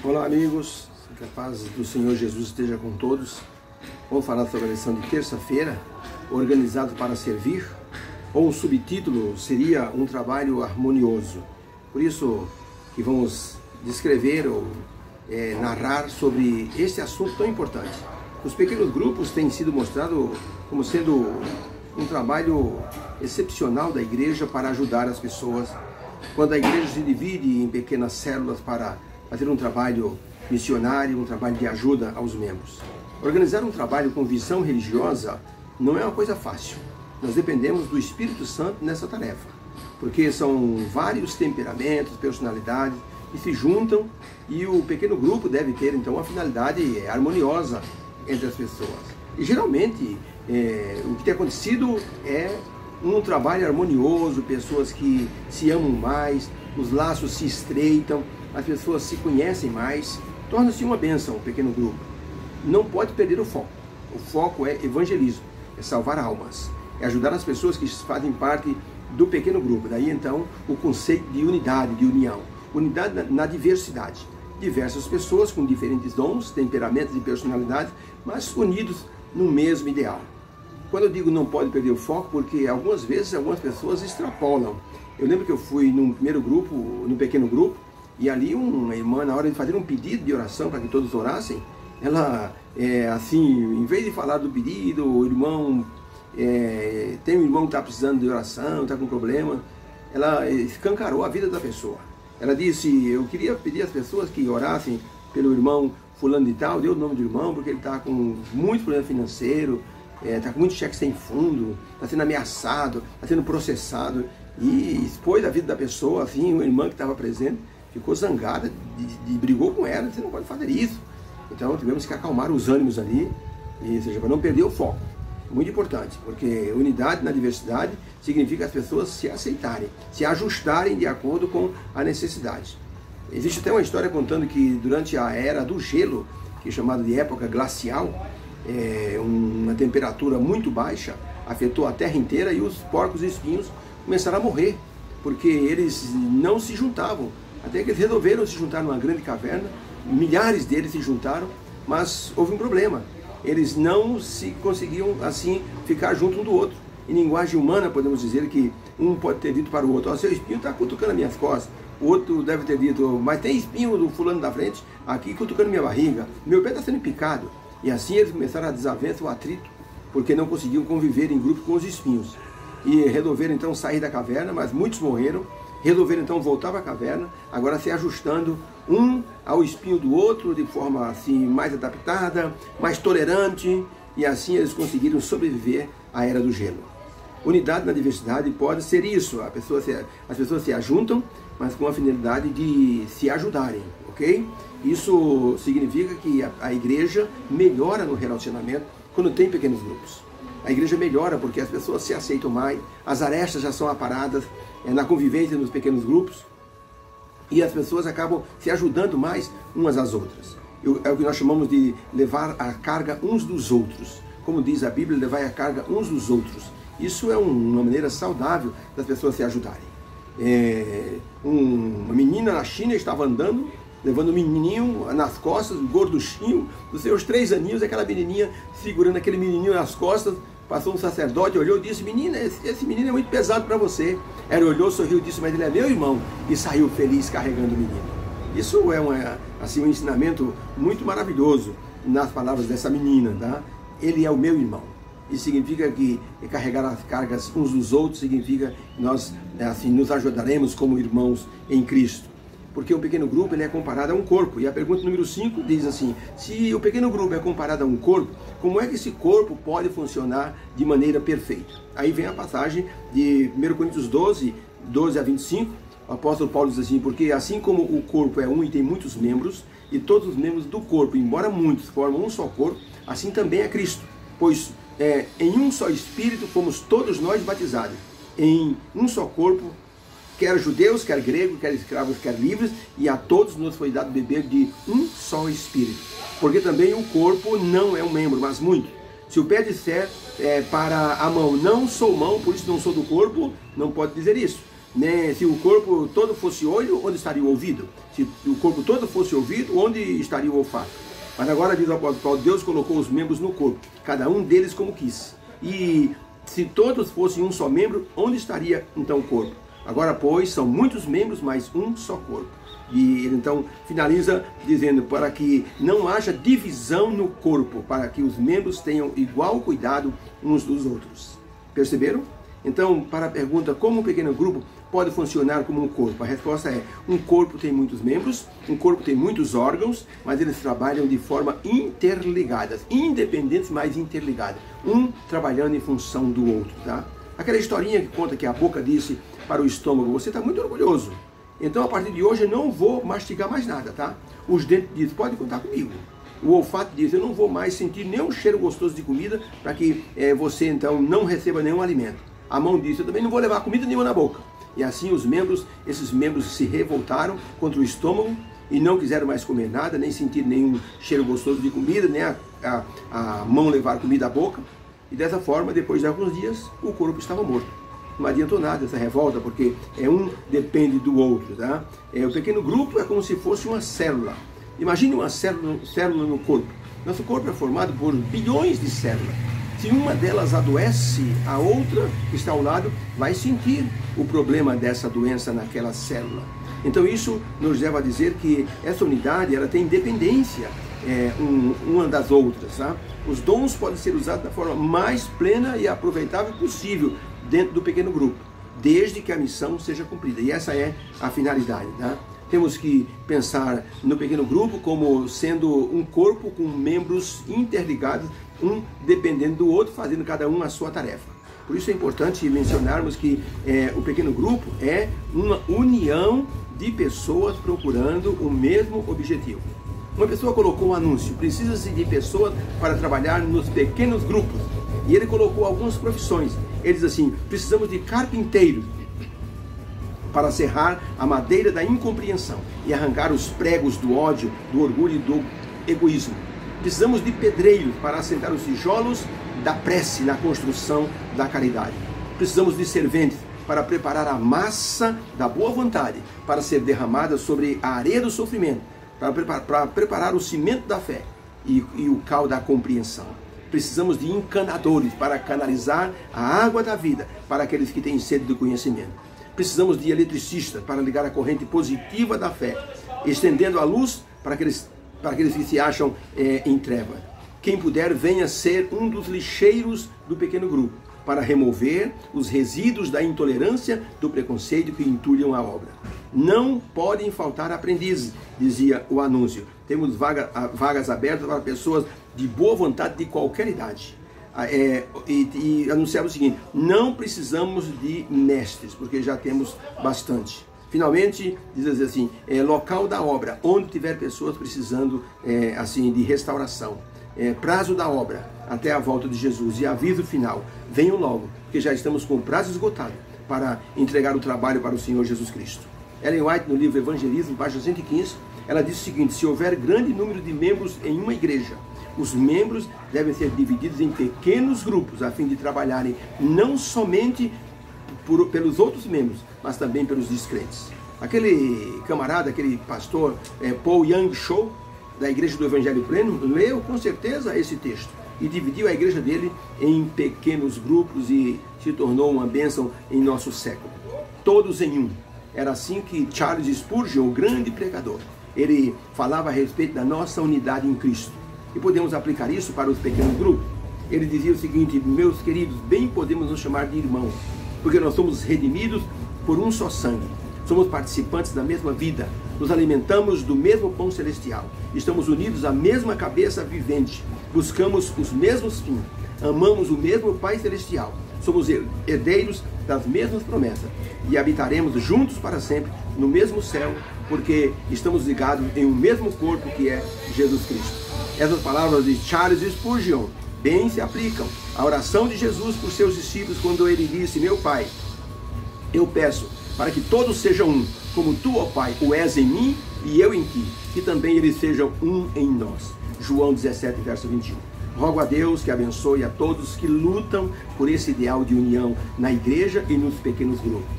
Olá amigos, que a paz do Senhor Jesus esteja com todos. Vamos falar sobre a lição de terça-feira, organizado para servir, ou um subtítulo seria um trabalho harmonioso. Por isso que vamos descrever ou narrar sobre este assunto tão importante. Os pequenos grupos têm sido mostrados como sendo um trabalho excepcional da igreja para ajudar as pessoas. Quando a igreja se divide em pequenas células para fazer um trabalho missionário, um trabalho de ajuda aos membros. Organizar um trabalho com visão religiosa não é uma coisa fácil. Nós dependemos do Espírito Santo nessa tarefa, porque são vários temperamentos, personalidades que se juntam e o pequeno grupo deve ter então uma finalidade harmoniosa entre as pessoas. E geralmente o que tem acontecido é um trabalho harmonioso, pessoas que se amam mais, os laços se estreitam, as pessoas se conhecem mais, torna-se uma bênção, um pequeno grupo. Não pode perder o foco. O foco é evangelismo, é salvar almas, é ajudar as pessoas que fazem parte do pequeno grupo. Daí então o conceito de unidade, de união. Unidade na diversidade. Diversas pessoas com diferentes dons, temperamentos e personalidades, mas unidos no mesmo ideal. Quando eu digo não pode perder o foco, porque algumas vezes algumas pessoas extrapolam. Eu lembro que eu fui num primeiro grupo, num pequeno grupo, e ali uma irmã, na hora de fazer um pedido de oração para que todos orassem, ela, assim, em vez de falar do pedido, o irmão, tem um irmão que está precisando de oração, está com problema, ela escancarou a vida da pessoa. Ela disse, eu queria pedir às pessoas que orassem pelo irmão fulano de tal, deu o nome do irmão, porque ele está com muito problema financeiro, está com muito cheque sem fundo, está sendo ameaçado, está sendo processado, e expôs a vida da pessoa, assim, uma irmã que estava presente, ficou zangada, brigou com ela, você não pode fazer isso. Então tivemos que acalmar os ânimos ali, ou seja, para não perder o foco. Muito importante, porque unidade na diversidade significa as pessoas se aceitarem, se ajustarem de acordo com a necessidade. Existe até uma história contando que durante a era do gelo, que é chamada de época glacial, uma temperatura muito baixa afetou a terra inteira e os porcos e espinhos começaram a morrer, porque eles não se juntavam. Até que eles resolveram se juntar numa grande caverna, milhares deles se juntaram, mas houve um problema. Eles não se conseguiam, assim, ficar junto um do outro. Em linguagem humana, podemos dizer que um pode ter dito para o outro, seu espinho está cutucando as minhas costas. O outro deve ter dito, mas tem espinho do fulano da frente aqui cutucando minha barriga. Meu pé está sendo picado. E assim eles começaram a desavença, o atrito, porque não conseguiam conviver em grupo com os espinhos. E resolveram então sair da caverna, mas muitos morreram. Resolveram então voltar para a caverna, agora se ajustando um ao espinho do outro de forma assim mais adaptada, mais tolerante, e assim eles conseguiram sobreviver à era do gelo. Unidade na diversidade pode ser isso, as pessoas se ajuntam, mas com a finalidade de se ajudarem, ok? Isso significa que a igreja melhora no relacionamento quando tem pequenos grupos. A igreja melhora porque as pessoas se aceitam mais, as arestas já são aparadas na convivência nos pequenos grupos e as pessoas acabam se ajudando mais umas às outras. É o que nós chamamos de levar a carga uns dos outros. Como diz a Bíblia, levar a carga uns dos outros. Isso é uma maneira saudável das pessoas se ajudarem. Uma menina na China estava andando, levando um menininho nas costas, um gorduchinho, dos seus 3 aninhos, aquela menininha segurando aquele menininho nas costas. Passou um sacerdote, olhou e disse, menina, esse menino é muito pesado para você. Ela olhou, sorriu e disse, mas ele é meu irmão. E saiu feliz carregando o menino. Isso é um ensinamento muito maravilhoso nas palavras dessa menina, tá? Ele é o meu irmão. Isso significa que carregar as cargas uns dos outros significa que nós assim, nos ajudaremos como irmãos em Cristo. Porque o pequeno grupo ele é comparado a um corpo. E a pergunta número 5 diz assim, se o pequeno grupo é comparado a um corpo, como é que esse corpo pode funcionar de maneira perfeita? Aí vem a passagem de 1 Coríntios 12 a 25, o apóstolo Paulo diz assim, porque assim como o corpo é um e tem muitos membros, e todos os membros do corpo, embora muitos, formam um só corpo, assim também é Cristo. Pois em um só Espírito fomos todos nós batizados, em um só corpo, quer judeus, quer gregos, quer escravos, quer livres, e a todos nos foi dado beber de um só Espírito. Porque também o corpo não é um membro, mas muito. Se o pé disser para a mão, não sou mão, por isso não sou do corpo, não pode dizer isso. Né? Se o corpo todo fosse olho, onde estaria o ouvido? Se o corpo todo fosse ouvido, onde estaria o olfato? Mas agora diz o apóstolo Paulo, Deus colocou os membros no corpo, cada um deles como quis. E se todos fossem um só membro, onde estaria então o corpo? Agora, pois, são muitos membros, mas um só corpo. E ele então finaliza dizendo, para que não haja divisão no corpo, para que os membros tenham igual cuidado uns dos outros. Perceberam? Então, para a pergunta, como um pequeno grupo pode funcionar como um corpo? A resposta é, um corpo tem muitos membros, um corpo tem muitos órgãos, mas eles trabalham de forma interligada, independentes, mas interligadas, um trabalhando em função do outro, tá? Aquela historinha que conta que a boca disse para o estômago, você está muito orgulhoso, então a partir de hoje eu não vou mastigar mais nada, tá? Os dentes dizem, pode contar comigo. O olfato diz, eu não vou mais sentir nenhum cheiro gostoso de comida para que você então não receba nenhum alimento. A mão disse, eu também não vou levar comida nenhuma na boca. E assim esses membros se revoltaram contra o estômago e não quiseram mais comer nada, nem sentir nenhum cheiro gostoso de comida, nem a mão levar comida à boca. E dessa forma, depois de alguns dias, o corpo estava morto. Não adiantou nada essa revolta, porque um depende do outro, tá? O pequeno grupo é como se fosse uma célula. Imagine uma célula no corpo. Nosso corpo é formado por bilhões de células. Se uma delas adoece, a outra que está ao lado vai sentir o problema dessa doença naquela célula. Então isso nos leva a dizer que essa unidade ela tem dependência uma das outras. Tá? Os dons podem ser usados da forma mais plena e aproveitável possível dentro do pequeno grupo, desde que a missão seja cumprida. E essa é a finalidade. Tá? Temos que pensar no pequeno grupo como sendo um corpo com membros interligados, um dependendo do outro, fazendo cada um a sua tarefa. Por isso é importante mencionarmos que o pequeno grupo é uma união de pessoas procurando o mesmo objetivo. Uma pessoa colocou um anúncio, precisa-se de pessoas para trabalhar nos pequenos grupos. E ele colocou algumas profissões. Ele diz assim, precisamos de carpinteiros para serrar a madeira da incompreensão e arrancar os pregos do ódio, do orgulho e do egoísmo. Precisamos de pedreiros para assentar os tijolos da prece na construção da caridade. Precisamos de serventes para preparar a massa da boa vontade para ser derramada sobre a areia do sofrimento, para preparar o cimento da fé e o cal da compreensão. Precisamos de encanadores para canalizar a água da vida para aqueles que têm sede do conhecimento. Precisamos de eletricistas para ligar a corrente positiva da fé, estendendo a luz para aqueles que se acham em treva. Quem puder, venha ser um dos lixeiros do pequeno grupo, para remover os resíduos da intolerância, do preconceito que entulham a obra. Não podem faltar aprendizes, dizia o anúncio. Temos vagas abertas para pessoas de boa vontade de qualquer idade. E anunciava o seguinte, não precisamos de mestres, porque já temos bastante. Finalmente, diz assim, local da obra, onde tiver pessoas precisando assim, de restauração. Prazo da obra, até a volta de Jesus. E aviso final, venham logo, porque já estamos com o prazo esgotado para entregar o trabalho para o Senhor Jesus Cristo. Ellen White, no livro Evangelismo, página 115, ela diz o seguinte, se houver grande número de membros em uma igreja, os membros devem ser divididos em pequenos grupos, a fim de trabalharem não somente pelos outros membros, mas também pelos descrentes. Aquele camarada, aquele pastor Paul Young Cho, da Igreja do Evangelho Pleno, leu com certeza esse texto e dividiu a igreja dele em pequenos grupos e se tornou uma bênção em nosso século. Todos em um. Era assim que Charles Spurgeon, o grande pregador, ele falava a respeito da nossa unidade em Cristo. E podemos aplicar isso para os pequenos grupos. Ele dizia o seguinte, meus queridos, bem podemos nos chamar de irmãos, porque nós somos redimidos por um só sangue. Somos participantes da mesma vida, nos alimentamos do mesmo pão celestial, estamos unidos à mesma cabeça vivente, buscamos os mesmos fins, amamos o mesmo Pai Celestial, somos herdeiros das mesmas promessas e habitaremos juntos para sempre no mesmo céu, porque estamos ligados em um mesmo corpo que é Jesus Cristo. Essas palavras de Charles Spurgeon bem se aplicam à oração de Jesus por seus discípulos quando ele disse, meu Pai, eu peço para que todos sejam um, como tu, ó Pai, o és em mim e eu em ti, que também eles sejam um em nós. João 17, verso 21. Rogo a Deus que abençoe a todos que lutam por esse ideal de união na igreja e nos pequenos grupos.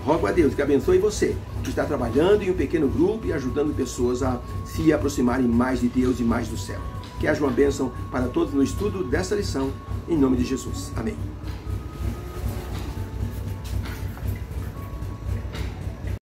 rogo a Deus que abençoe você, que está trabalhando em um pequeno grupo e ajudando pessoas a se aproximarem mais de Deus e mais do céu. Que haja uma bênção para todos no estudo desta lição, em nome de Jesus. Amém.